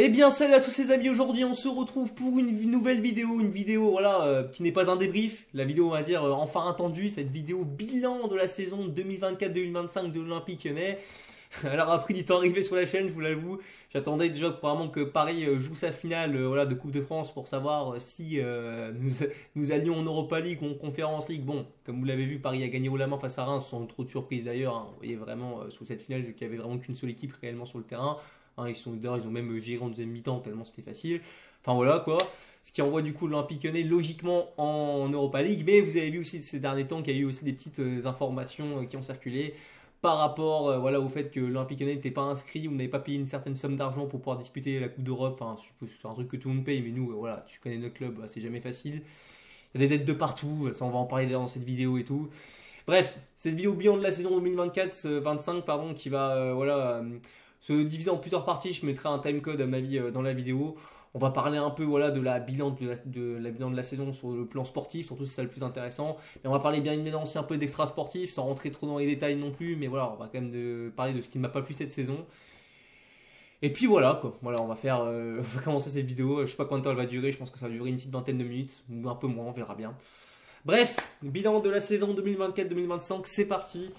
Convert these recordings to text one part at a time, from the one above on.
Eh bien salut à tous les amis, aujourd'hui on se retrouve pour une nouvelle vidéo voilà, qui n'est pas un débrief, la vidéo on va dire enfin attendue, cette vidéo bilan de la saison 2024-2025 de l'Olympique Lyonnais. Alors après du temps arrivé sur la chaîne, je vous l'avoue, j'attendais déjà probablement que Paris joue sa finale voilà, de Coupe de France pour savoir si nous allions en Europa League ou en Conference League. Bon, comme vous l'avez vu, Paris a gagné haut la main face à Reims sans trop de surprise d'ailleurs, hein. Vous voyez vraiment sous cette finale qu'il n'y avait vraiment qu'une seule équipe réellement sur le terrain. Hein, ils ont même géré en deuxième mi-temps tellement c'était facile. Enfin voilà quoi. Ce qui envoie du coup l'Olympique Lyonnais logiquement en Europa League. Mais vous avez vu aussi ces derniers temps qu'il y a eu aussi des petites informations qui ont circulé par rapport voilà, au fait que l'Olympique Lyonnais n'était pas inscrit ou n'avait pas payé une certaine somme d'argent pour pouvoir disputer la Coupe d'Europe. Enfin, c'est un truc que tout le monde paye, mais nous, voilà, tu connais notre club, c'est jamais facile. Il y a des dettes de partout, ça on va en parler dans cette vidéo et tout. Bref, cette vidéo bilan de la saison 2024-25 pardon, qui va voilà, se diviser en plusieurs parties. Je mettrai un timecode à ma avis dans la vidéo. On va parler un peu voilà, de la bilan de la saison sur le plan sportif, surtout si c'est ça le plus intéressant. Mais on va parler bien évidemment aussi un peu d'extra sportif, sans rentrer trop dans les détails non plus. Mais voilà, on va quand même parler de ce qui ne m'a pas plu cette saison. Et puis voilà quoi, voilà, on va commencer cette vidéo. Je sais pas combien de temps elle va durer, je pense que ça va durer une petite vingtaine de minutes, ou un peu moins, on verra bien. Bref, bilan de la saison 2024-2025, c'est parti.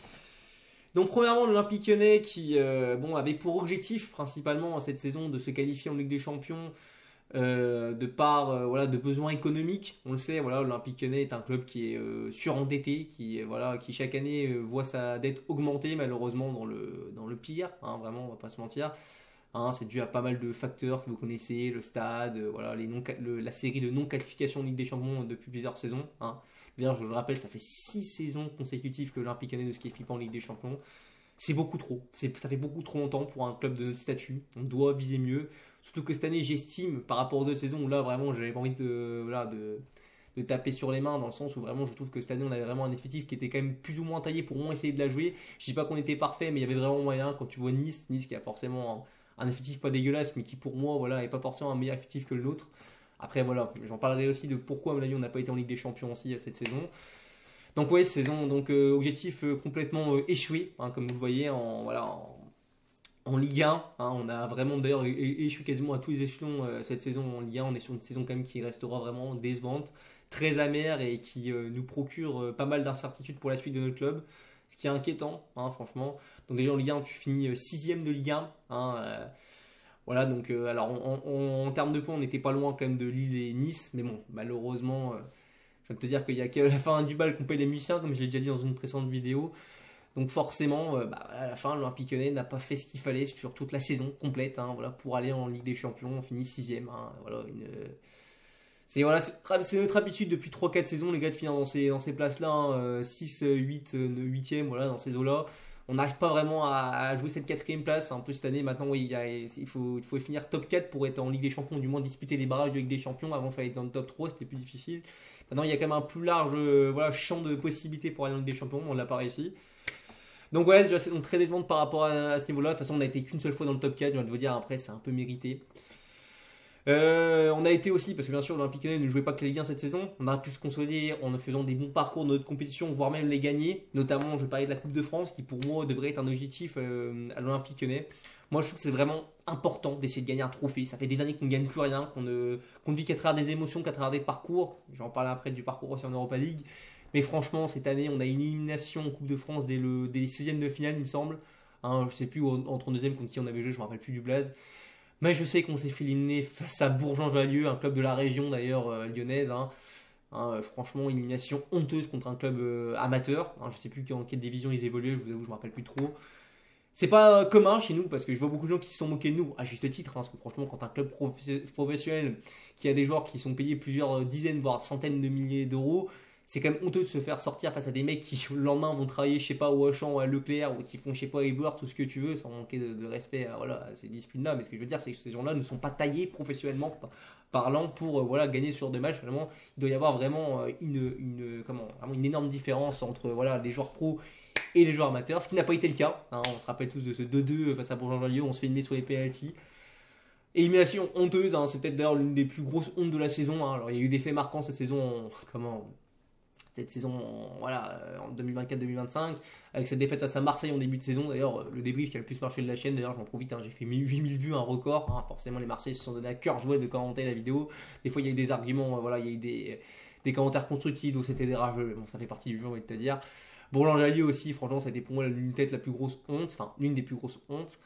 Donc premièrement l'Olympique Lyonnais qui bon, avait pour objectif principalement cette saison de se qualifier en Ligue des Champions de par voilà, de besoins économiques. On le sait, voilà, l'Olympique Lyonnais est un club qui est surendetté, voilà, qui chaque année voit sa dette augmenter malheureusement dans le pire, hein, vraiment on va pas se mentir. Hein, c'est dû à pas mal de facteurs que vous connaissez, le stade, voilà, la série de non-qualification en Ligue des Champions depuis plusieurs saisons. Hein. D'ailleurs, je le rappelle, ça fait 6 saisons consécutives que l'Olympique Lyonnais ne se qualifie pas en Ligue des Champions. C'est beaucoup trop. Ça fait beaucoup trop longtemps pour un club de notre statut. On doit viser mieux. Surtout que cette année, j'estime, par rapport aux autres saisons, où là, vraiment, j'avais pas envie voilà, de taper sur les mains, dans le sens où vraiment, je trouve que cette année, on avait vraiment un effectif qui était quand même plus ou moins taillé pour au moins essayer de la jouer. Je dis pas qu'on était parfait, mais il y avait vraiment moyen. Quand tu vois Nice qui a forcément un effectif pas dégueulasse, mais qui pour moi, voilà, est pas forcément un meilleur effectif que le nôtre. Après, voilà, j'en parlerai aussi de pourquoi, à mon avis, on n'a pas été en Ligue des Champions aussi cette saison. Donc, ouais, saison, donc objectif complètement échoué, hein, comme vous le voyez, en Ligue 1. Hein, on a vraiment d'ailleurs échoué quasiment à tous les échelons cette saison en Ligue 1. On est sur une saison quand même qui restera vraiment décevante, très amère et qui nous procure pas mal d'incertitudes pour la suite de notre club. Ce qui est inquiétant, hein, franchement. Donc, déjà en Ligue 1, tu finis 6ème de Ligue 1. Hein, voilà, donc alors en termes de points, on n'était pas loin quand même de Lille et Nice, mais bon, malheureusement, je vais te dire qu'il n'y a qu'à la fin du bal qu'on paye les musiciens, comme je l'ai déjà dit dans une précédente vidéo. Donc forcément, à la fin, l'Olympique Lyonnais n'a pas fait ce qu'il fallait sur toute la saison complète, hein, voilà, pour aller en Ligue des Champions. On finit 6ème. Hein, voilà, c'est notre habitude depuis 3-4 saisons, les gars, de finir dans ces places-là, hein, 6, 8, 8ème, voilà, dans ces eaux-là. On n'arrive pas vraiment à jouer cette 4ème place. En plus, cette année, maintenant, oui, il faut finir top 4 pour être en Ligue des Champions, du moins disputer les barrages de Ligue des Champions. Avant, il fallait être dans le top 3, c'était plus difficile. Maintenant, il y a quand même un plus large voilà, champ de possibilités pour aller en Ligue des Champions. On l'a pas réussi. Donc, ouais, déjà, c'est donc très décevante par rapport à ce niveau-là. De toute façon, on n'a été qu'une seule fois dans le top 4. Je vais vous dire, après, c'est un peu mérité. On a été aussi, parce que bien sûr l'Olympique Lyonnais ne jouait pas que les Ligue 1 cette saison, on a pu se consolider en faisant des bons parcours de notre compétition, voire même les gagner, notamment je parlais de la Coupe de France qui pour moi devrait être un objectif à l'Olympique Lyonnais. Moi je trouve que c'est vraiment important d'essayer de gagner un trophée, ça fait des années qu'on ne gagne plus rien, qu'on ne vit qu'à travers des émotions, qu'à travers des parcours, je vais en parler après du parcours aussi en Europa League, mais franchement cette année on a une élimination en Coupe de France dès les 16e de finale il me semble, hein, je sais plus entre 2e contre qui on avait joué, je ne me rappelle plus du blaze. Mais je sais qu'on s'est fait éliminer face à Bourg-en-Jallieu, un club de la région d'ailleurs lyonnaise. Hein. Hein, franchement, une élimination honteuse contre un club amateur. Hein, je ne sais plus en quelle division ils évoluaient, je vous avoue, je ne me rappelle plus trop. C'est pas commun chez nous parce que je vois beaucoup de gens qui se sont moqués de nous, à juste titre. Hein, parce que franchement, quand un club professionnel qui a des joueurs qui sont payés plusieurs dizaines, voire centaines de milliers d'euros, c'est quand même honteux de se faire sortir face à des mecs qui le lendemain vont travailler, je sais pas, au Auchan ou à Leclerc, ou qui font, je sais pas, Uber, tout ce que tu veux, sans manquer de respect voilà, à ces disciplines-là. Mais ce que je veux dire, c'est que ces gens-là ne sont pas taillés professionnellement parlant pour voilà, gagner ce genre de match. Vraiment, il doit y avoir vraiment vraiment une énorme différence entre voilà, les joueurs pros et les joueurs amateurs, ce qui n'a pas été le cas. Hein, on se rappelle tous de ce 2-2 face à Bourg-en-Jallieu, on se fait éliminer sur les penalties. Élimination honteuse, hein, c'est peut-être d'ailleurs l'une des plus grosses hontes de la saison. Hein. Alors il y a eu des faits marquants cette saison, cette saison voilà, en 2024-2025, avec cette défaite face à Marseille en début de saison. D'ailleurs, le débrief qui a le plus marché de la chaîne, d'ailleurs, j'en profite, j'ai fait 8000 vues, un record. Forcément, les Marseillais se sont donné à cœur joie de commenter la vidéo. Des fois, il y a eu des arguments, voilà, il y a eu des commentaires constructifs où c'était des rageux, mais bon, ça fait partie du jeu, on va te dire. Bourlange-Allier aussi, franchement, ça a été pour moi l'une tête la plus grosse honte, enfin, l'une des plus grosses hontes.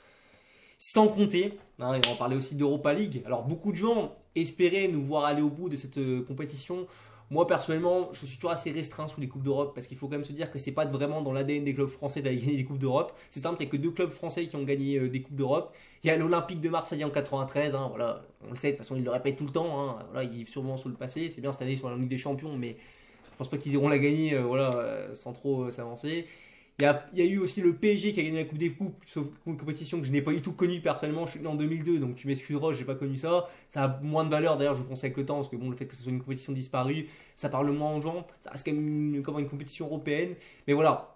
Sans compter, on va parler aussi d'Europa League. Alors, beaucoup de gens espéraient nous voir aller au bout de cette compétition. Moi, personnellement, je suis toujours assez restreint sous les Coupes d'Europe parce qu'il faut quand même se dire que c'est pas vraiment dans l'ADN des clubs français d'aller gagner des Coupes d'Europe. C'est simple, il n'y a que 2 clubs français qui ont gagné des Coupes d'Europe. Il y a l'Olympique de Marseille en 93, voilà, on le sait, de toute façon, ils le répètent tout le temps. Voilà, ils vivent sûrement sous le passé. C'est bien cette année, ils sont en Ligue des Champions, mais je pense pas qu'ils iront la gagner sans trop s'avancer. Il y a eu aussi le PSG qui a gagné la Coupe des Coupes, sauf une compétition que je n'ai pas du tout connue personnellement. Je suis né en 2002, donc tu m'excuseras, je n'ai pas connu ça. Ça a moins de valeur d'ailleurs, je pense, avec le temps, parce que bon, le fait que ce soit une compétition disparue, ça parle moins aux gens. Ça reste quand même comme une compétition européenne. Mais voilà,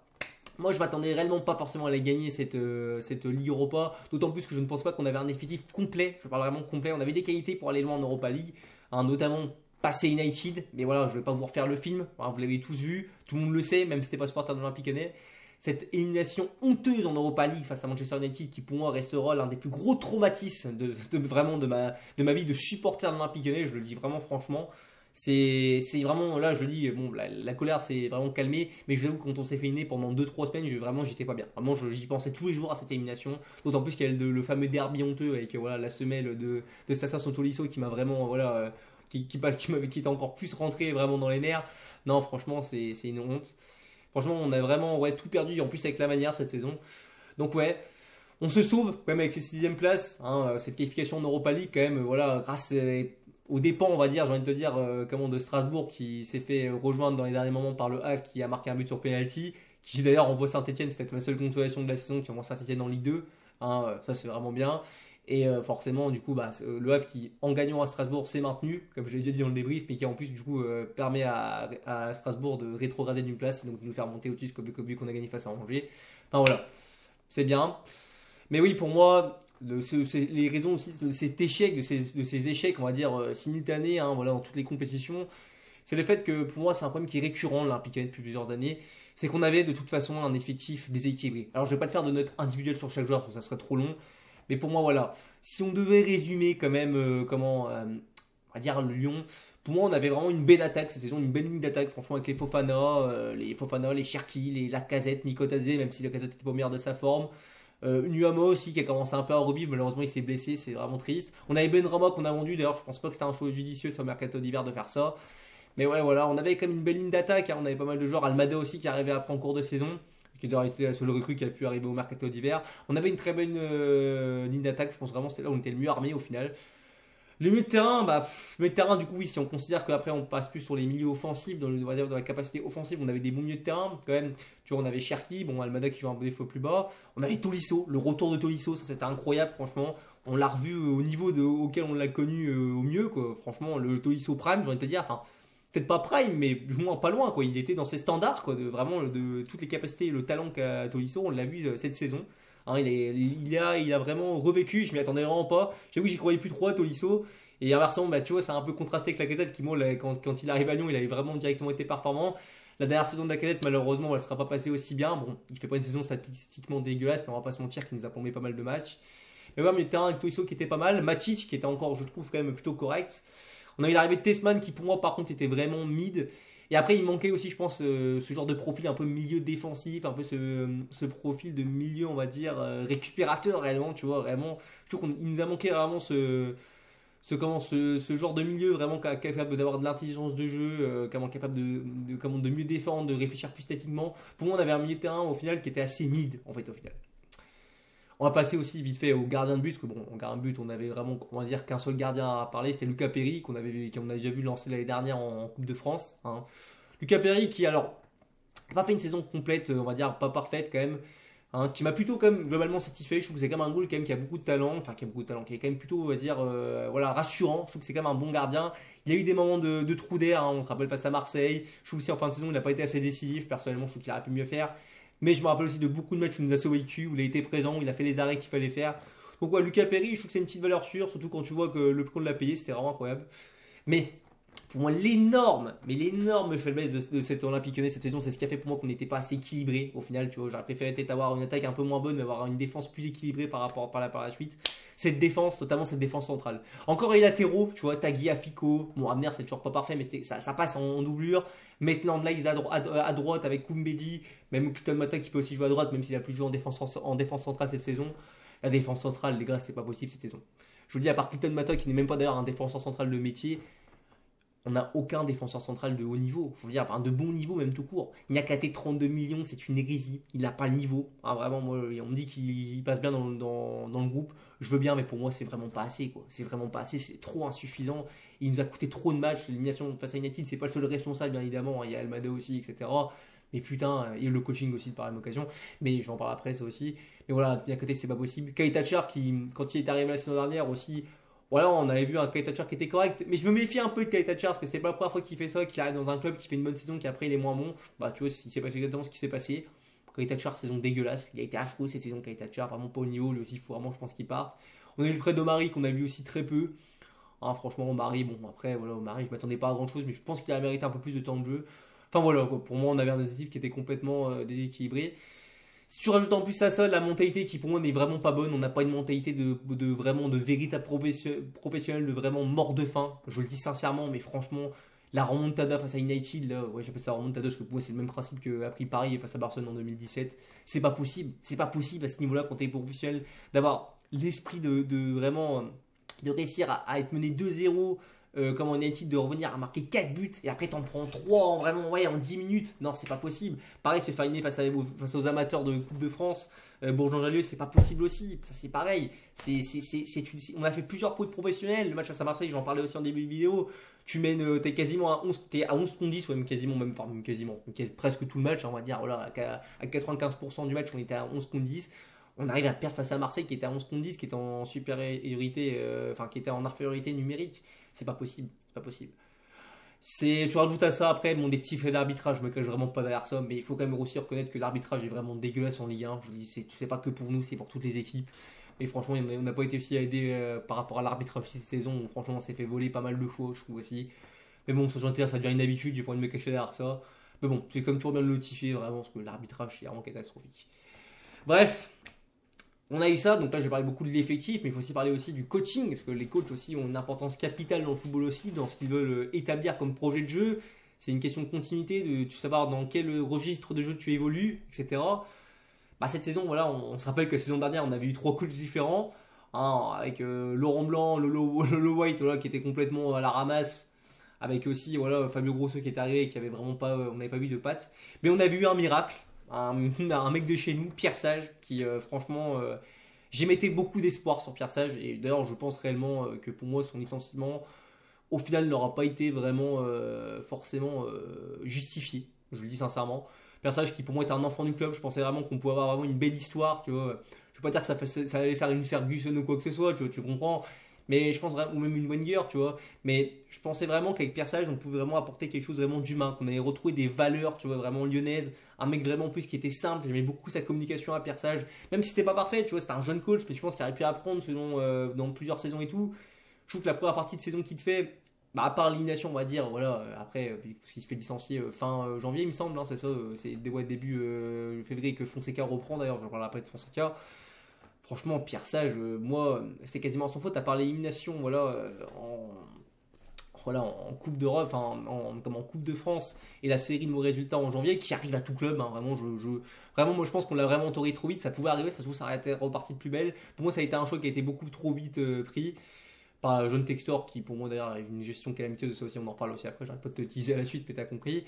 moi je m'attendais réellement pas forcément à aller gagner cette Ligue Europa, d'autant plus que je ne pense pas qu'on avait un effectif complet. Je parle vraiment complet. On avait des qualités pour aller loin en Europa League, notamment passer United. Mais voilà, je ne vais pas vous refaire le film. Vous l'avez tous vu, tout le monde le sait, même si t'es pas supporter de l'Olympique Lyonnais. Cette élimination honteuse en Europa League face à Manchester United qui pour moi restera l'un des plus gros traumatismes vraiment de ma vie de supporter de l'Olympique Lyonnais, je le dis vraiment franchement. C'est vraiment, là je le dis, bon, la colère s'est vraiment calmée, mais je vous avoue que quand on s'est fait éliminer pendant 2-3 semaines, j'étais pas bien. Vraiment, j'y pensais tous les jours à cette élimination, d'autant plus qu'il y a le fameux derby honteux avec voilà, la semelle de Stasas Tolisso qui m'a vraiment, voilà, qui était encore plus rentré vraiment dans les nerfs. Non, franchement, c'est une honte. Franchement, on a vraiment tout perdu, en plus avec la manière cette saison. Donc ouais, on se sauve quand même avec cette 6ème place, cette qualification en Europa League quand même, voilà, grâce aux dépens, on va dire, j'ai envie de te dire, de Strasbourg qui s'est fait rejoindre dans les derniers moments par le Havre qui a marqué un but sur penalty, qui d'ailleurs envoie Saint-Etienne, c'était ma seule consolation de la saison, qui envoie Saint-Etienne en Ligue 2, ça c'est vraiment bien. Et forcément, du coup, le Havre qui, en gagnant à Strasbourg, s'est maintenu, comme je l'ai déjà dit dans le débrief, mais qui en plus, du coup, permet à Strasbourg de rétrograder d'une place, donc de nous faire monter au-dessus, vu qu'on a gagné face à Angers. Enfin voilà, c'est bien. Mais oui, pour moi, les raisons aussi de cet échec, de ces échecs, on va dire, simultanés, voilà, dans toutes les compétitions, c'est le fait que pour moi, c'est un problème qui est récurrent de l'Olympique depuis plusieurs années. C'est qu'on avait de toute façon un effectif déséquilibré. Alors, je ne vais pas te faire de notes individuelles sur chaque joueur, parce que ça serait trop long. Mais pour moi, voilà, si on devait résumer quand même, on va dire le Lyon, pour moi, on avait vraiment une belle d'attaque cette saison, une belle ligne d'attaque, franchement, avec les Fofana, les Cherki, les Lacazette, Mikotadze, même si Lacazette n'était pas au meilleur de sa forme. Nuama aussi, qui a commencé un peu à revivre, malheureusement, il s'est blessé, c'est vraiment triste. On avait Benrahma qu'on a vendu, d'ailleurs, je pense pas que c'était un choix judicieux sur le mercato d'hiver de faire ça. Mais ouais, voilà, on avait quand même une belle ligne d'attaque, on avait pas mal de joueurs, Almada aussi qui arrivait après en cours de saison, qui était la seule recrue qui a pu arriver au mercato d'hiver. On avait une très bonne ligne d'attaque, je pense vraiment c'était là où on était le mieux armé au final. Le milieu de terrain, du coup, oui, si on considère qu'après on passe plus sur les milieux offensifs, dans la capacité offensive, on avait des bons milieux de terrain quand même. Tu vois, on avait Cherki, Almada qui joue un peu des fois plus bas. On avait Tolisso, le retour de Tolisso, ça c'était incroyable, franchement. On l'a revu au niveau auquel on l'a connu au mieux, quoi. Franchement, le Tolisso Prime, j'ai envie de te dire, peut-être pas Prime, mais moins pas loin, quoi. Il était dans ses standards, quoi, de toutes les capacités et le talent qu'a Tolisso, on l'a vu cette saison. Il a vraiment revécu, je m'y attendais vraiment pas. J'avoue que j'y croyais plus trop à Tolisso. Et inversement, tu vois, c'est un peu contrasté avec Lacazette qui, moi, quand il arrive à Lyon, il avait vraiment directement été performant. La dernière saison de Lacazette, malheureusement, elle ne sera pas passée aussi bien. Bon, il fait pas une saison statistiquement dégueulasse, mais on va pas se mentir qu'il nous a plombé pas mal de matchs. Mais ouais, mais le terrain avec Tolisso qui était pas mal. Matic qui était encore, je trouve, quand même plutôt correct. On a eu l'arrivée de Tessman qui, pour moi, par contre, était vraiment mid. Et après, il manquait aussi, je pense, ce genre de profil un peu milieu défensif, un peu ce profil de milieu, on va dire, récupérateur réellement, tu vois, vraiment. Je trouve qu'il nous a manqué vraiment ce genre de milieu vraiment capable d'avoir de l'intelligence de jeu, capable de mieux défendre, de réfléchir plus statiquement. Pour moi, on avait un milieu de terrain au final qui était assez mid, en fait, au final. On va passer aussi vite fait au gardien de but, parce que bon, en gardien de but, on avait vraiment, on va dire, qu'un seul gardien à parler, c'était Lucas Perry, qu'on a déjà vu lancer l'année dernière en Coupe de France. Lucas Perry qui, alors, n'a pas fait une saison complète, on va dire, pas parfaite quand même, qui m'a plutôt quand même globalement satisfait. Je trouve que c'est quand même un goal quand même qui a beaucoup de talent, qui est quand même plutôt, on va dire, rassurant. Je trouve que c'est quand même un bon gardien. Il y a eu des moments de trou d'air, on se rappelle face à Marseille. Je trouve aussi en fin de saison, il n'a pas été assez décisif. Personnellement, je trouve qu'il aurait pu mieux faire. Mais je me rappelle aussi de beaucoup de matchs où il nous a sauvé le cul, où il a été présent, où il a fait les arrêts qu'il fallait faire. Donc Lucas Perry, je trouve que c'est une petite valeur sûre, surtout quand tu vois que le prix qu'on l'a payé, c'était vraiment incroyable. Mais pour moi, l'énorme faiblesse de cette Olympique Lyonnais cette saison, c'est ce qui a fait pour moi qu'on n'était pas assez équilibré. Au final, tu vois, j'aurais préféré peut-être avoir une attaque un peu moins bonne, mais avoir une défense plus équilibrée par la suite. Cette défense, notamment cette défense centrale. Encore les latéraux, tu vois, Tagui, Fico. Bon, Abner, c'est toujours pas parfait, mais ça passe en doublure. Maintenant, là, ils à droite avec Koumbedi, même Clinton Mata qui peut aussi jouer à droite, même s'il a plus joué en défense centrale cette saison. La défense centrale, les gars, c'est pas possible cette saison. Je vous dis, à part Clinton Mata, qui n'est même pas d'ailleurs un défenseur central de métier, on n'a aucun défenseur central de haut niveau. Faut dire, enfin, de bon niveau, même tout court. Niakate, 32 millions, c'est une hérésie. Il n'a pas le niveau. Hein, vraiment, moi, on me dit qu'il passe bien dans le groupe. Je veux bien, mais pour moi, c'est vraiment pas assez, quoi. C'est vraiment pas assez, c'est trop insuffisant. Il nous a coûté trop de matchs. L'élimination face à United, c'est pas le seul responsable, bien évidemment. Il y a Almada aussi, etc. Mais putain, il y a le coaching aussi par la même occasion. Mais j'en parle après, ça aussi. Mais voilà, Niakate, c'est pas possible. Kaitachar, qui, quand il est arrivé la saison dernière aussi, voilà, on avait vu un Kaitachar qui était correct, mais je me méfie un peu de Kaitachar parce que c'est pas la première fois qu'il fait ça, qu'il arrive dans un club qui fait une bonne saison, qu'après il est moins bon. Bah, tu vois, il s'est passé exactement ce qui s'est passé. Kaitachar, saison dégueulasse, il a été affreux cette saison. Kaitachar, vraiment pas au niveau, lui aussi, il faut vraiment, je pense, qu'il parte. On a eu le prêt d'Omari qu'on a vu aussi très peu. Hein, franchement, Omari, bon, après, voilà, Omari, je m'attendais pas à grand chose, mais je pense qu'il a mérité un peu plus de temps de jeu. Enfin voilà, quoi. Pour moi, on avait un effectif qui était complètement déséquilibré. Si tu rajoutes en plus à ça la mentalité qui pour moi n'est vraiment pas bonne, on n'a pas une mentalité de vraiment de véritable professionnel, de vraiment mort de faim. Je le dis sincèrement, mais franchement, la remontada face à United, là, ouais, j'appelle ça remontada parce que pour moi c'est le même principe qu'a pris Paris face à Barcelone en 2017. C'est pas possible à ce niveau-là quand tu es professionnel d'avoir l'esprit de vraiment de réussir à être mené 2-0. Comme en United de revenir à marquer 4 buts et après t'en prends 3 en vraiment en 10 minutes. Non, c'est pas possible. Pareil, c'est fainé face aux amateurs de Coupe de France, Bourg-Jean-Jallieu, c'est pas possible aussi. Ça, c'est pareil. On a fait plusieurs pots de professionnels. Le match face à Marseille, j'en parlais aussi en début de vidéo. Tu mènes, t'es quasiment à 11, t'es à 11 contre 10, ouais, presque tout le match, on va dire. Voilà, à 95% du match, on était à 11 contre 10. On arrive à perdre face à Marseille qui était à 11 contre 10, qui était en supériorité, qui était en infériorité numérique. C'est pas possible, c'est pas possible. Tu rajoutes à ça après des petits faits d'arbitrage, je me cache vraiment pas derrière ça, mais il faut quand même aussi reconnaître que l'arbitrage est vraiment dégueulasse en Ligue 1. Je vous dis, c'est pas que pour nous, c'est pour toutes les équipes. Et franchement, on n'a pas été aussi aidé par rapport à l'arbitrage cette saison. Franchement, on s'est fait voler pas mal de fois, je trouve aussi. Mais bon, ça devient une habitude, j'ai pas envie de me cacher derrière ça. Mais bon, c'est comme toujours bien de le notifier vraiment, parce que l'arbitrage c'est vraiment catastrophique. Bref. On a eu ça, donc là j'ai parlé beaucoup de l'effectif, mais il faut aussi parler aussi du coaching, parce que les coachs aussi ont une importance capitale dans le football aussi, dans ce qu'ils veulent établir comme projet de jeu. C'est une question de continuité, de savoir dans quel registre de jeu tu évolues, etc. Bah, cette saison, voilà, on se rappelle que la saison dernière, on avait eu 3 coachs différents, hein, avec Laurent Blanc, Lolo White, voilà, qui était complètement à la ramasse, avec aussi voilà, Fabio Grosso qui est arrivé et qui avait vraiment pas, on n'avait pas vu de pattes. Mais on avait eu un miracle. Un mec de chez nous, Pierre Sage, qui franchement, j'émettais beaucoup d'espoir sur Pierre Sage, et d'ailleurs je pense réellement que pour moi son licenciement au final n'aura pas été vraiment forcément justifié, je le dis sincèrement. Pierre Sage qui pour moi est un enfant du club, je pensais vraiment qu'on pouvait avoir vraiment une belle histoire, tu vois. Je veux pas dire que ça allait faire une Ferguson ou quoi que ce soit, tu comprends. Mais je pense vraiment, ou même une Wenger, tu vois. Mais je pensais vraiment qu'avec Pierre Sage, on pouvait vraiment apporter quelque chose vraiment d'humain, qu'on allait retrouver des valeurs, tu vois, vraiment lyonnaises. Un mec vraiment en plus qui était simple, j'aimais beaucoup sa communication à Pierre Sage. Même si c'était pas parfait, tu vois, c'était un jeune coach, mais je pense qu'il aurait pu apprendre selon, dans plusieurs saisons et tout. Je trouve que la première partie de saison qu'il te fait, bah, à part l'élimination, on va dire, voilà, après, parce qu'il se fait licencier fin janvier, il me semble, hein, c'est ça, c'est début février que Fonseca reprend, d'ailleurs, je parlerai après de Fonseca. Franchement, Pierre Sage, moi, c'est quasiment son faute, à part l'élimination, voilà, en Coupe d'Europe, comme en Coupe de France, et la série de mauvais résultats en janvier, qui arrive à tout club, hein, vraiment, vraiment, moi je pense qu'on l'a vraiment entouré trop vite, ça pouvait arriver, ça se trouve, ça aurait été reparti de plus belle. Pour moi, ça a été un choc qui a été beaucoup trop vite pris par John Textor, qui pour moi d'ailleurs a une gestion calamiteuse de ça aussi, on en reparle aussi après, j'arrête pas de te teaser à la suite, mais t'as compris.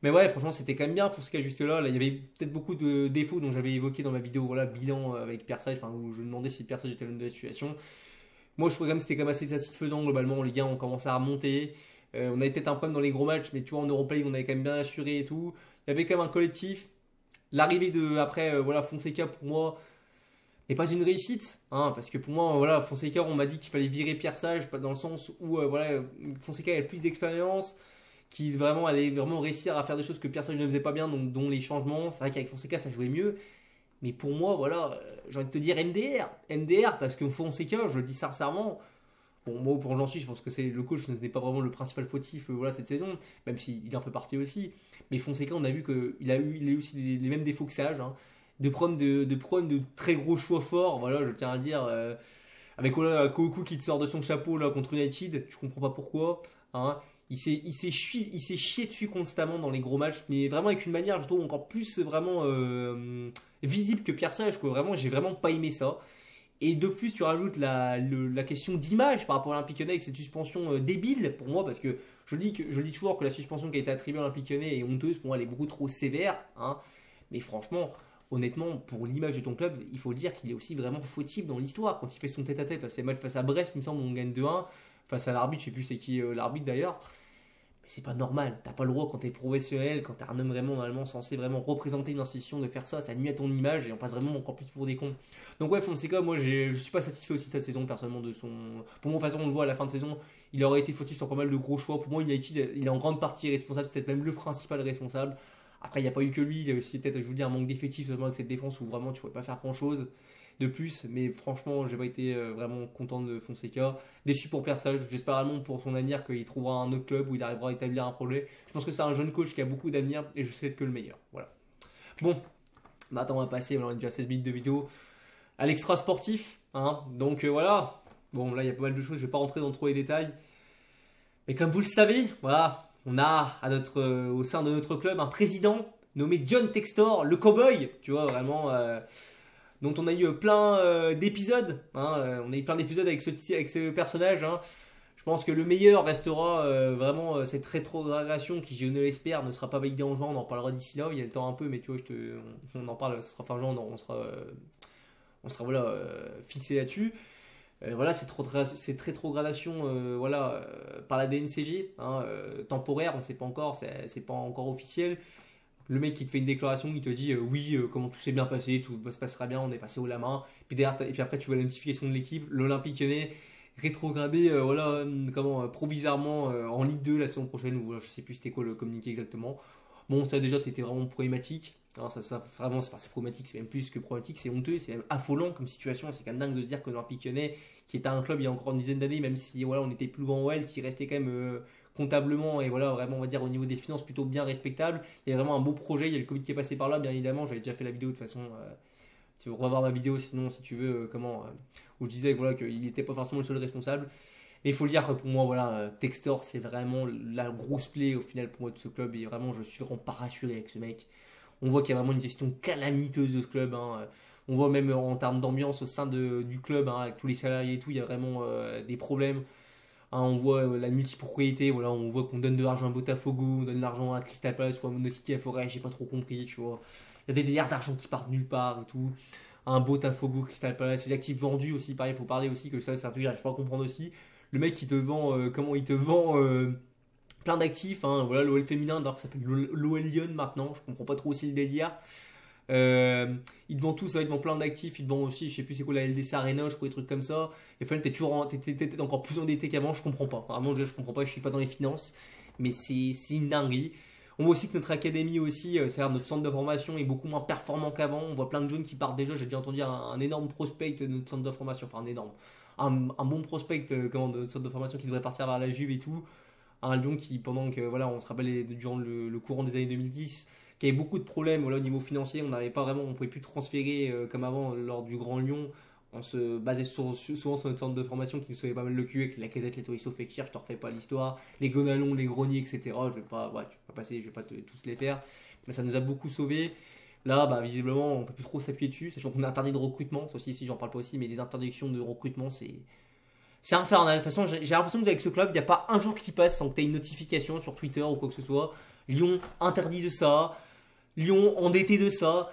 Mais ouais, franchement, c'était quand même bien. Fonseca, juste là, il y avait peut-être beaucoup de défauts dont j'avais évoqué dans ma vidéo, voilà, bilan avec Pierre Sage, où je me demandais si Pierre Sage était l'homme de la situation. Moi, je trouvais quand même que c'était quand même assez satisfaisant globalement. Les gars ont commencé à remonter. On avait peut-être un problème dans les gros matchs, mais tu vois, en Europa League, on avait quand même bien assuré et tout. Il y avait quand même un collectif. L'arrivée de, après, voilà, Fonseca, pour moi, n'est pas une réussite. Hein, parce que pour moi, voilà, Fonseca, on m'a dit qu'il fallait virer Pierre Sage, dans le sens où, voilà, Fonseca avait plus d'expérience, qui vraiment allait vraiment réussir à faire des choses que Pierre Sage ne faisait pas bien, donc, dont les changements. C'est vrai qu'avec Fonseca, ça jouait mieux. Mais pour moi, voilà, j'ai envie de te dire MDR, parce que Fonseca, je le dis sincèrement, Bon, moi, pour j'en suis, je pense que c'est le coach, ce n'est pas vraiment le principal fautif voilà, cette saison, même s'il en fait partie aussi. Mais Fonseca, on a vu qu'il a eu aussi les mêmes défauts que Sage, hein, problèmes de très gros choix forts, voilà, je tiens à le dire. Avec voilà, Koukou qui te sort de son chapeau là, contre United, je comprends pas pourquoi. Hein. Il s'est chié dessus constamment dans les gros matchs, mais vraiment avec une manière, je trouve, encore plus vraiment visible que Pierre Sage. Quoi. Vraiment, j'ai vraiment pas aimé ça. Et de plus, tu rajoutes la question d'image par rapport à l'Olympique Lyonnais avec cette suspension débile pour moi, parce que je dis toujours que la suspension qui a été attribuée à l'Olympique Lyonnais est honteuse. Pour moi, elle est beaucoup trop sévère. Hein. Mais franchement, honnêtement, pour l'image de ton club, il faut le dire qu'il est aussi vraiment fautif dans l'histoire. Quand il fait son tête-à-tête, c'est le match face à Brest, il me semble, on gagne 2-1, face à l'arbitre, je sais plus c'est qui l'arbitre d'ailleurs. Mais c'est pas normal, t'as pas le droit quand t'es professionnel, quand t'es un homme vraiment normalement censé vraiment représenter une institution de faire ça nuit à ton image et on passe vraiment encore plus pour des cons. Donc ouais, Fonseca, moi je suis pas satisfait aussi de cette saison personnellement de son... Pour moi, de toute façon, on le voit à la fin de saison, il aurait été fautif sur pas mal de gros choix. Pour moi, United, il est en grande partie responsable, c'est peut-être même le principal responsable. Après, il n'y a pas eu que lui, il y a aussi peut-être, je vous dis, un manque d'effectifs, notamment avec cette défense où vraiment tu ne pouvais pas faire grand-chose de plus. Mais franchement, j'ai pas été vraiment content de Fonseca. Déçu pour Persage, j'espère vraiment pour son avenir qu'il trouvera un autre club où il arrivera à établir un projet. Je pense que c'est un jeune coach qui a beaucoup d'avenir et je souhaite que le meilleur. Voilà. Bon, maintenant on va passer, on a déjà 16 minutes de vidéo, à l'extra sportif. Hein. Donc voilà, bon là il y a pas mal de choses, je ne vais pas rentrer dans trop les détails. Mais comme vous le savez, voilà. On a au sein de notre club un président nommé John Textor, le cowboy, tu vois, vraiment, dont on a eu plein d'épisodes. Hein, on a eu plein d'épisodes avec ce personnage. Hein. Je pense que le meilleur restera vraiment cette rétrogradation qui, je ne l'espère, ne sera pas validée en juin. On en parlera d'ici là, il y a le temps un peu, mais tu vois, on en parle, ce sera fin juin, on sera voilà, fixé là-dessus. Voilà, cette rétrogradation voilà, par la DNCG, hein, temporaire, on ne sait pas encore, c'est pas encore officiel. Le mec qui te fait une déclaration, il te dit oui, comment tout s'est bien passé, tout se passera bien, on est passé haut la main. Puis, et puis après, tu vois la notification de l'équipe, l'Olympique Lyonnais rétrogradé voilà, provisoirement en Ligue 2 la saison prochaine, ou je ne sais plus c'était quoi le communiqué exactement. Bon, ça déjà, c'était vraiment problématique. Hein, vraiment, c'est problématique, c'est même plus que problématique, c'est honteux, c'est même affolant comme situation. C'est quand même dingue de se dire que l'Olympique Lyonnais, qui était un club il y a encore une dizaine d'années, même si voilà, on était plus grand OL, qui restait quand même comptablement et voilà, vraiment, on va dire au niveau des finances plutôt bien respectable. Il y a vraiment un beau projet, il y a le Covid qui est passé par là, bien évidemment. J'avais déjà fait la vidéo de toute façon. Tu veux revoir ma vidéo, sinon, si tu veux, où je disais voilà, qu'il n'était pas forcément le seul responsable. Mais il faut le dire que pour moi, voilà, Textor, c'est vraiment la grosse plaie au final pour moi de ce club. Et vraiment, je suis vraiment pas rassuré avec ce mec. On voit qu'il y a vraiment une gestion calamiteuse de ce club. Hein. On voit même en termes d'ambiance au sein du club, hein, avec tous les salariés et tout, il y a vraiment des problèmes. Hein, on voit la multipropriété, voilà, on voit qu'on donne de l'argent à Botafogo, on donne de l'argent à Crystal Palace ou à Monotiki à Forêt, j'ai pas trop compris, tu vois. Il y a des milliards d'argent qui partent nulle part et tout. Un Botafogo, Crystal Palace, les actifs vendus aussi, pareil, il faut parler aussi que ça un truc que j'arrive pas à comprendre aussi. Le mec, il te vend, comment il te vend plein d'actifs, hein, voilà, l'OL féminin, alors que ça s'appelle l'OL Lyon maintenant, je comprends pas trop aussi le délire. Ils te vendent tout ça, ils te vendent plein d'actifs, ils te vendent aussi, je sais plus c'est quoi la LDC Arena, je crois, des trucs comme ça. Et enfin, t'es encore plus endetté qu'avant, je comprends pas. Vraiment, je comprends pas, je suis pas dans les finances, mais c'est une dinguerie. On voit aussi que notre académie aussi, c'est-à-dire notre centre de formation est beaucoup moins performant qu'avant. On voit plein de jeunes qui partent déjà. J'ai déjà entendu un énorme prospect de notre centre de formation, enfin un énorme, un bon prospect de notre centre de formation qui devrait partir vers la Juve et tout. Un Lyon qui, pendant que, voilà, on se rappelle durant le courant des années 2010, qui avait beaucoup de problèmes voilà, au niveau financier. On n'avait pas vraiment, on pouvait plus transférer comme avant lors du Grand Lyon. On se basait souvent sur notre centre de formation qui nous sauvait pas mal le cul avec la Casette, les Tolisso, Fekir, je te refais pas l'histoire, les Gonalons, les Greniers, etc. Je vais pas tous les faire, mais ça nous a beaucoup sauvés. Là, bah, visiblement, on peut plus trop s'appuyer dessus, sachant qu'on est interdit de recrutement. Ça aussi, si j'en parle pas aussi, mais les interdictions de recrutement, c'est infernal. De toute façon, j'ai l'impression qu'avec ce club, il n'y a pas un jour qui passe sans que tu aies une notification sur Twitter ou quoi que ce soit. Lyon interdit de ça, Lyon endetté de ça.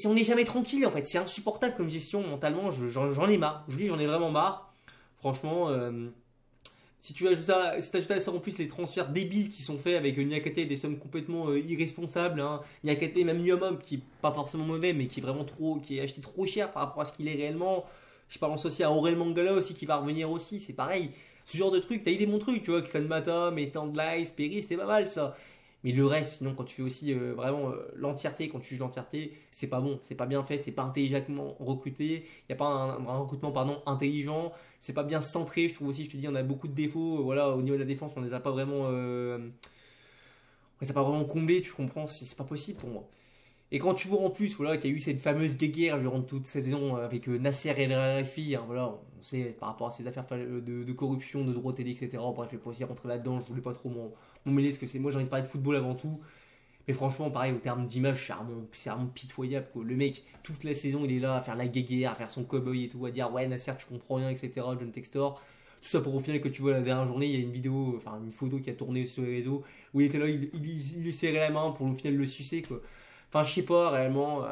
On n'est jamais tranquille en fait, c'est insupportable comme gestion mentalement, j'en ai marre, je dis j'en ai vraiment marre. Franchement, si tu ajoutes à ça en plus les transferts débiles qui sont faits avec Niakate et des sommes complètement irresponsables, hein. Niakate, même Nyomom qui est pas forcément mauvais mais qui est acheté trop cher par rapport à ce qu'il est réellement. Je pense aussi à Aurel Mangala aussi qui va revenir aussi, c'est pareil. Ce genre de truc, t'as eu des bons trucs, tu vois, Clan Mata, Metan de l'Ice, Perry, c'était pas mal ça. Mais le reste, sinon, quand tu fais aussi vraiment l'entièreté, quand tu juges l'entièreté, c'est pas bon, c'est pas bien fait, c'est pas intelligemment recruté, il n'y a pas un recrutement pardon, intelligent, c'est pas bien centré, je trouve aussi, je te dis, on a beaucoup de défauts, voilà, au niveau de la défense, on les a pas vraiment, comblés, tu comprends, c'est pas possible pour moi. Et quand tu vois en plus voilà, qu'il y a eu cette fameuse guéguerre durant toute cette saison avec Nasser El Khelaifi, hein, voilà, on sait par rapport à ces affaires de corruption, de droits télé, etc. Bref, je vais pas aussi rentrer là-dedans, je voulais pas trop m'en mêler parce que c'est moi j'ai envie de parler de football avant tout. Mais franchement, pareil, au terme d'image, c'est vraiment pitoyable. Quoi. Le mec, toute la saison, il est là à faire la guéguerre, à faire son cowboy et tout, à dire ouais, Nasser, tu comprends rien, etc. John Textor. Tout ça pour au final que tu vois la dernière journée, il y a une vidéo, enfin une photo qui a tourné sur les réseaux où il était là, il lui serrait la main pour au final le sucer. Quoi. Enfin, je sais pas réellement.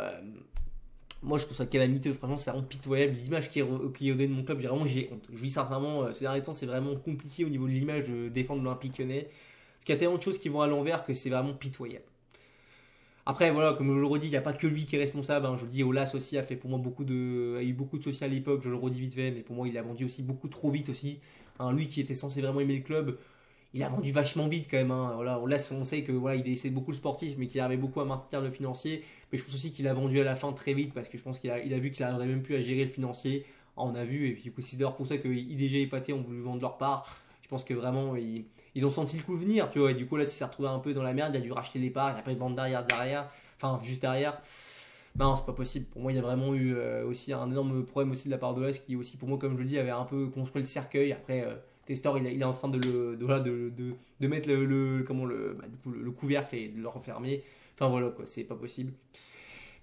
Moi, je trouve ça calamiteux. Franchement, c'est vraiment pitoyable. L'image qui est donnée de mon club, j'ai honte. Je dis sincèrement, ces derniers temps, c'est vraiment compliqué au niveau de l'image de défendre l'Olympique Lyonnais. Parce qu'il y a tellement de choses qui vont à l'envers que c'est vraiment pitoyable. Après, voilà, comme je le redis, il n'y a pas que lui qui est responsable. Hein. Je le dis, Olas aussi a fait pour moi a eu beaucoup de social à l'époque, je le redis vite fait, mais pour moi, il a vendu aussi beaucoup trop vite aussi. Hein, lui qui était censé vraiment aimer le club, il a vendu vachement vite quand même. Hein. Voilà, on sait que voilà, il essaie beaucoup le sportif, mais qu'il avait beaucoup à maintenir le financier. Mais je pense aussi qu'il a vendu à la fin très vite parce que je pense qu'il a vu qu'il n'arriverait même plus à gérer le financier. On a vu, et puis c'est d'ailleurs pour ça que IDG et Pathé ont voulu vendre leur part. Je pense que vraiment, ils ont senti le coup venir, tu vois. Et du coup, là, s'il s'est retrouvé un peu dans la merde, il a dû racheter les parts, il a pas eu de vente derrière, enfin, juste derrière. Non, c'est pas possible. Pour moi, il y a vraiment eu aussi un énorme problème aussi de la part de l'As qui, aussi, pour moi, comme je le dis, avait un peu construit le cercueil. Après, Testor, il est en train de mettre du coup, le couvercle et de le refermer. Enfin, voilà, quoi, c'est pas possible.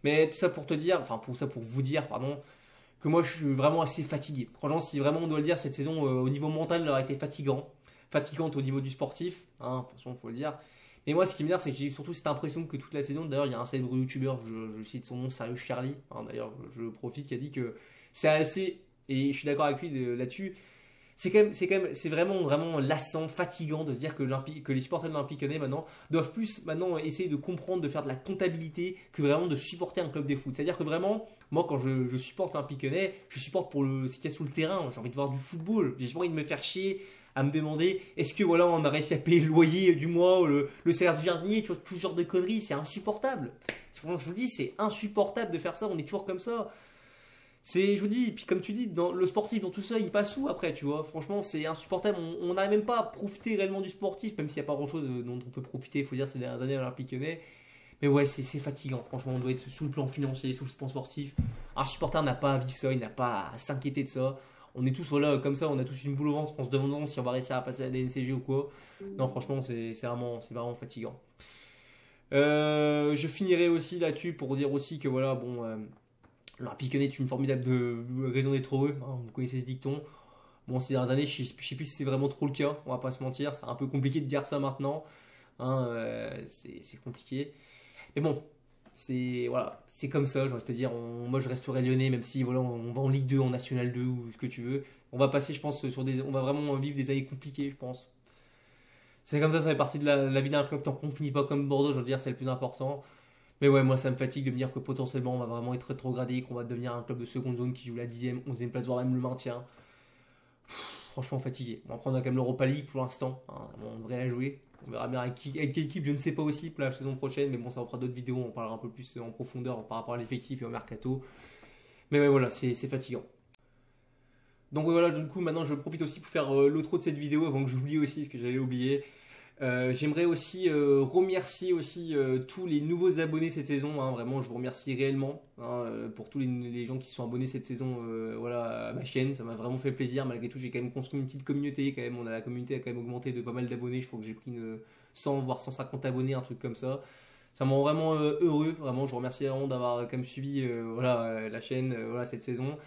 Mais tout ça pour te dire, enfin, pour vous dire, pardon, que moi, je suis vraiment assez fatigué. Franchement, si vraiment on doit le dire, cette saison, au niveau mental, elle aurait été fatigante au niveau du sportif, hein, il faut le dire. Mais moi, ce qui me vient, c'est que j'ai surtout cette impression que toute la saison, d'ailleurs, il y a un célèbre youtubeur, je cite son nom, Sérieux Charlie, hein, d'ailleurs, je profite, qui a dit que c'est assez, et je suis d'accord avec lui là-dessus, c'est vraiment lassant, fatigant de se dire que les supporters de l'Olympique Lyonnais maintenant doivent plus maintenant essayer de comprendre, de faire de la comptabilité que vraiment de supporter un club de foot. C'est-à-dire que vraiment, moi quand je supporte l'Olympique Lyonnais, je supporte pour ce qu'il y a sur le terrain. J'ai envie de voir du football. J'ai pas envie de me faire chier à me demander est-ce que voilà on a réussi à payer le loyer du mois, ou le salaire du jardinier, tu vois, tout ce genre de conneries, c'est insupportable. Je vous le dis, c'est insupportable de faire ça. On est toujours comme ça. Je vous dis, puis comme tu dis, dans le sportif, dans tout ça, il passe où après, tu vois? Franchement, c'est insupportable. On n'arrive même pas à profiter réellement du sportif, même s'il n'y a pas grand chose dont on peut profiter, il faut dire, ces dernières années à l'Olympique Lyonnais. Mais ouais, c'est fatigant. Franchement, on doit être sous le plan financier, sous le plan sportif. Un supporter n'a pas à vivre ça, il n'a pas à s'inquiéter de ça. On est tous, voilà, comme ça, on a tous une boule au ventre en se demandant si on va réussir à passer à la DNCG ou quoi. Non, franchement, c'est vraiment fatigant. Je finirai aussi là-dessus pour dire aussi que voilà, bon. L'Olympique Lyonnais est une formidable raison d'être heureux, hein, vous connaissez ce dicton. Bon, ces dernières années, je ne sais plus si c'est vraiment trop le cas, on va pas se mentir, c'est un peu compliqué de dire ça maintenant, hein, c'est compliqué. Mais bon, voilà, c'est comme ça, j'ai envie de te dire, moi je resterai lyonnais, même si voilà, on va en Ligue 2, en National 2 ou ce que tu veux. On va passer, je pense, on va vraiment vivre des années compliquées, je pense. C'est comme ça fait partie de la vie d'un club, tant qu'on ne finit pas comme Bordeaux, je veux dire, c'est le plus important. Mais ouais, moi ça me fatigue de me dire que potentiellement on va vraiment être rétrogradé, qu'on va devenir un club de seconde zone qui joue la 10e, 11e place, voire même le maintien. Franchement fatigué. Bon, après on a quand même l'Europa League pour l'instant, hein, on devrait la jouer. On verra bien avec quelle équipe, je ne sais pas aussi pour la saison prochaine, mais bon, ça on fera d'autres vidéos, on parlera un peu plus en profondeur par rapport à l'effectif et au mercato. Mais ouais, voilà, c'est fatigant. Donc ouais, voilà, du coup maintenant je profite aussi pour faire l'outro de cette vidéo avant que j'oublie aussi, ce que j'allais oublier. J'aimerais aussi remercier aussi tous les nouveaux abonnés cette saison, hein, vraiment je vous remercie réellement, hein, pour tous les gens qui se sont abonnés cette saison voilà, à ma chaîne, ça m'a vraiment fait plaisir. Malgré tout j'ai quand même construit une petite communauté, quand même, la communauté a quand même augmenté de pas mal d'abonnés, je crois que j'ai pris 100 voire 150 abonnés, un truc comme ça. Ça me rend vraiment heureux, vraiment je vous remercie vraiment d'avoir quand même suivi voilà, la chaîne voilà, cette saison.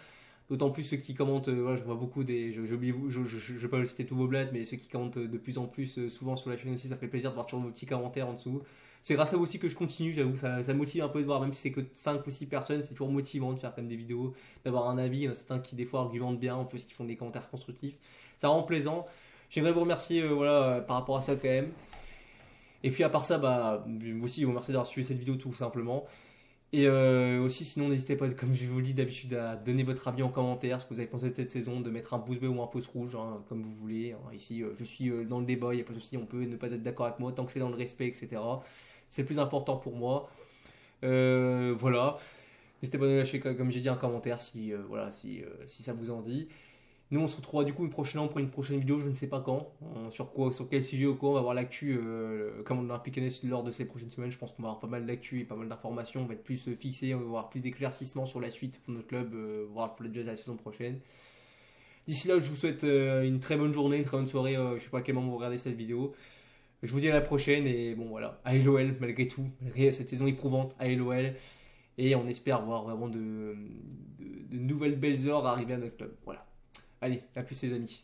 D'autant plus ceux qui commentent, voilà, je vois beaucoup je ne vais pas citer tous vos blasts, mais ceux qui commentent de plus en plus souvent sur la chaîne aussi, ça fait plaisir de voir toujours vos petits commentaires en dessous. C'est grâce à vous aussi que je continue, j'avoue, ça motive un peu de voir, même si c'est que 5 ou 6 personnes, c'est toujours motivant de faire comme des vidéos, d'avoir un avis, certains qui des fois argumentent bien, en plus qui font des commentaires constructifs. Ça rend plaisant. J'aimerais vous remercier voilà, par rapport à ça quand même. Et puis à part ça, bah, aussi vous remercier d'avoir suivi cette vidéo tout simplement. Et aussi, sinon, n'hésitez pas, comme je vous le dis d'habitude, à donner votre avis en commentaire, ce que vous avez pensé de cette saison, de mettre un pouce bleu ou un pouce rouge, hein, comme vous voulez. Hein. Ici, je suis dans le débat, il n'y a pas de souci, on peut ne pas être d'accord avec moi, tant que c'est dans le respect, etc. C'est le plus important pour moi. Voilà. N'hésitez pas à lâcher, comme j'ai dit, un commentaire voilà, si ça vous en dit. Nous, on se retrouvera du coup pour une prochaine vidéo, je ne sais pas quand, sur quel sujet ou quoi. On va voir l'actu, comme on a impliqué lors de ces prochaines semaines. Je pense qu'on va avoir pas mal d'actu et pas mal d'informations. On va être plus fixé, on va avoir plus d'éclaircissements sur la suite pour notre club, voire pour déjà la saison prochaine. D'ici là, je vous souhaite une très bonne journée, une très bonne soirée. Je sais pas à quel moment vous regardez cette vidéo. Je vous dis à la prochaine et bon voilà, à LOL malgré tout, malgré cette saison éprouvante, à LOL. Et on espère voir vraiment de nouvelles belles heures arriver à notre club. Voilà. Allez, à plus les amis.